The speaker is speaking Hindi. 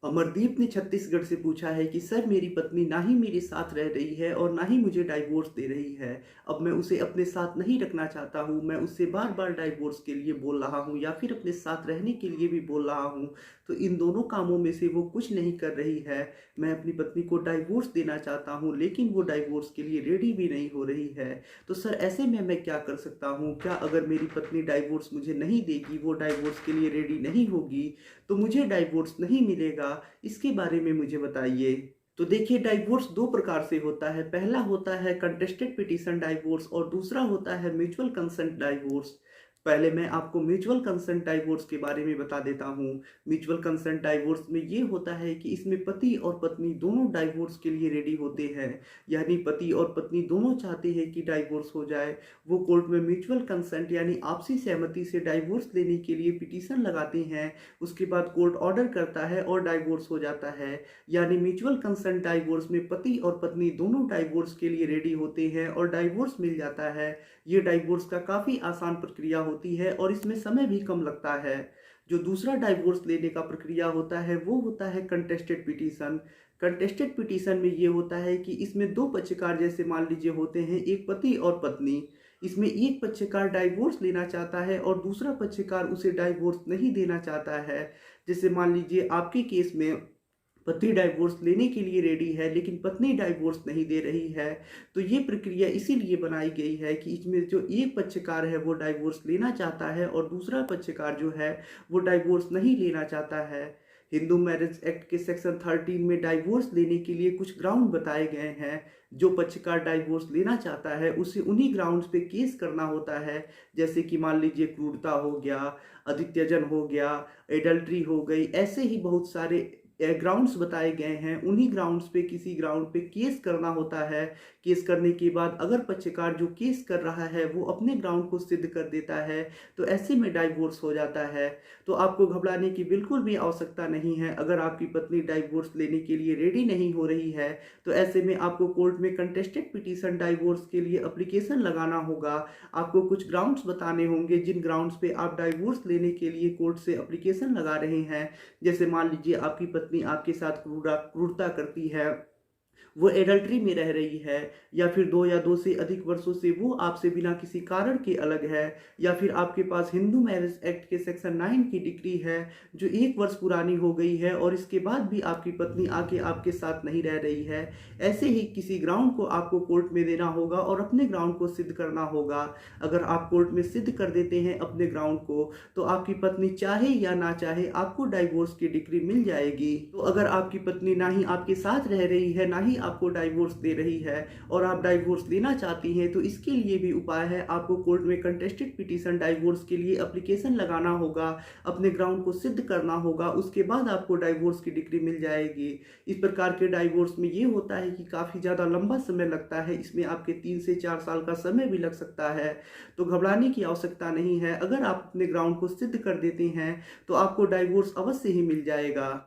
अमरदीप ने छत्तीसगढ़ से पूछा है कि सर, मेरी पत्नी ना ही मेरे साथ रह रही है और ना ही मुझे डाइवोर्स दे रही है। अब मैं उसे अपने साथ नहीं रखना चाहता हूँ। मैं उससे बार बार डाइवोर्स के लिए बोल रहा हूँ या फिर अपने साथ रहने के लिए भी बोल रहा हूँ। तो इन दोनों कामों में से वो कुछ नहीं कर रही है। मैं अपनी पत्नी को डाइवोर्स देना चाहता हूँ, लेकिन वो डाइवोर्स के लिए रेडी भी नहीं हो रही है। तो सर, ऐसे में मैं क्या कर सकता हूँ? क्या अगर मेरी पत्नी डाइवोर्स मुझे नहीं देगी, वो डाइवोर्स के लिए रेडी नहीं होगी, तो मुझे डाइवोर्स नहीं मिलेगा? इसके बारे में मुझे बताइए। तो देखिए, डाइवोर्स दो प्रकार से होता है। पहला होता है कंटेस्टेड पिटीशन डाइवोर्स और दूसरा होता है म्यूचुअल कंसेंट डाइवोर्स। पहले मैं आपको म्यूचुअल कंसेंट डाइवोर्स के बारे में बता देता हूँ। म्यूचुअल कंसेंट डाइवोर्स में ये होता है कि इसमें पति और पत्नी दोनों डाइवोर्स के लिए रेडी होते हैं। यानी पति और पत्नी दोनों चाहते हैं कि डाइवोर्स हो जाए। वो कोर्ट में म्यूचुअल कंसेंट यानी आपसी सहमति से डाइवोर्स लेने के लिए पिटीशन लगाते हैं। उसके बाद कोर्ट ऑर्डर करता है और डाइवोर्स हो जाता है। यानी म्यूचुअल कंसेंट डाइवोर्स में पति और पत्नी दोनों डाइवोर्स के लिए रेडी होते हैं और डाइवोर्स मिल जाता है। ये डाइवोर्स का काफ़ी आसान प्रक्रिया होती है और इसमें समय भी कम लगता है। जो दूसरा डाइवोर्स लेने का प्रक्रिया होता है वो होता है कंटेस्टेड पिटीशन। कंटेस्टेड पिटीशन में ये होता है कि इसमें दो पक्षकार, जैसे मान लीजिए होते हैं एक पति और पत्नी। इसमें एक पक्षकार डाइवोर्स लेना चाहता है और दूसरा पक्षकार उसे डाइवोर्स नहीं देना चाहता है। जैसे मान लीजिए आपके केस में पति डाइवोर्स लेने के लिए रेडी है, लेकिन पत्नी डाइवोर्स नहीं दे रही है। तो ये प्रक्रिया इसीलिए बनाई गई है कि इसमें जो एक पक्षकार है वो डाइवोर्स लेना चाहता है और दूसरा पक्षकार जो है वो डाइवोर्स नहीं लेना चाहता है। हिंदू मैरिज एक्ट के सेक्शन 13 में डाइवोर्स लेने के लिए कुछ ग्राउंड बताए गए हैं। जो पक्षकार डाइवोर्स लेना चाहता है उसे उन्हीं ग्राउंड्स पे केस करना होता है। जैसे कि मान लीजिए क्रूरता हो गया, अधित्यजन हो गया, एडल्ट्री हो गई, ऐसे ही बहुत सारे ग्राउंड्स बताए गए हैं। उन्हीं ग्राउंड्स पे किसी ग्राउंड पे केस करना होता है। केस करने के बाद अगर पक्षकार जो केस कर रहा है वो अपने ग्राउंड को सिद्ध कर देता है तो ऐसे में डाइवोर्स हो जाता है। तो आपको घबराने की बिल्कुल भी आवश्यकता नहीं है। अगर आपकी पत्नी डाइवोर्स लेने के लिए रेडी नहीं हो रही है तो ऐसे में आपको कोर्ट में कंटेस्टेड पिटीशन डाइवोर्स के लिए एप्लीकेशन लगाना होगा। आपको कुछ ग्राउंड्स बताने होंगे जिन ग्राउंड्स पे आप डाइवोर्स लेने के लिए कोर्ट से एप्लीकेशन लगा रहे हैं। जैसे मान लीजिए आपकी पत्नी आपके साथ क्रूरता करती है, वो एडल्ट्री में रह रही है, या फिर 2 या 2 से अधिक वर्षों से वो आपसे बिना किसी कारण के अलग है, या फिर आपके पास हिंदू मैरिज एक्ट के सेक्शन 9 की डिग्री है जो 1 वर्ष पुरानी हो गई है और इसके बाद भी आपकी पत्नी आके आपके साथ नहीं रह रही है। ऐसे ही किसी ग्राउंड को आपको कोर्ट में देना होगा और अपने ग्राउंड को सिद्ध करना होगा। अगर आप कोर्ट में सिद्ध कर देते हैं अपने ग्राउंड को तो आपकी पत्नी चाहे या ना चाहे आपको डाइवोर्स की डिग्री मिल जाएगी। तो अगर आपकी पत्नी ना ही आपके साथ रह रही है ना ही आपको डाइवोर्स दे रही है और आप डाइवोर्स लेना चाहती हैं तो इसके लिए भी उपाय है। आपको कोर्ट में कंटेस्टेड पिटीशन डाइवोर्स के लिए एप्लीकेशन लगाना होगा, अपने ग्राउंड को सिद्ध करना होगा, उसके बाद आपको डाइवोर्स की डिग्री मिल जाएगी। इस प्रकार के डाइवोर्स में ये होता है कि काफ़ी ज़्यादा लंबा समय लगता है। इसमें आपके 3 से 4 साल का समय भी लग सकता है। तो घबराने की आवश्यकता नहीं है। अगर आप अपने ग्राउंड को सिद्ध कर देते हैं तो आपको डाइवोर्स अवश्य ही मिल जाएगा।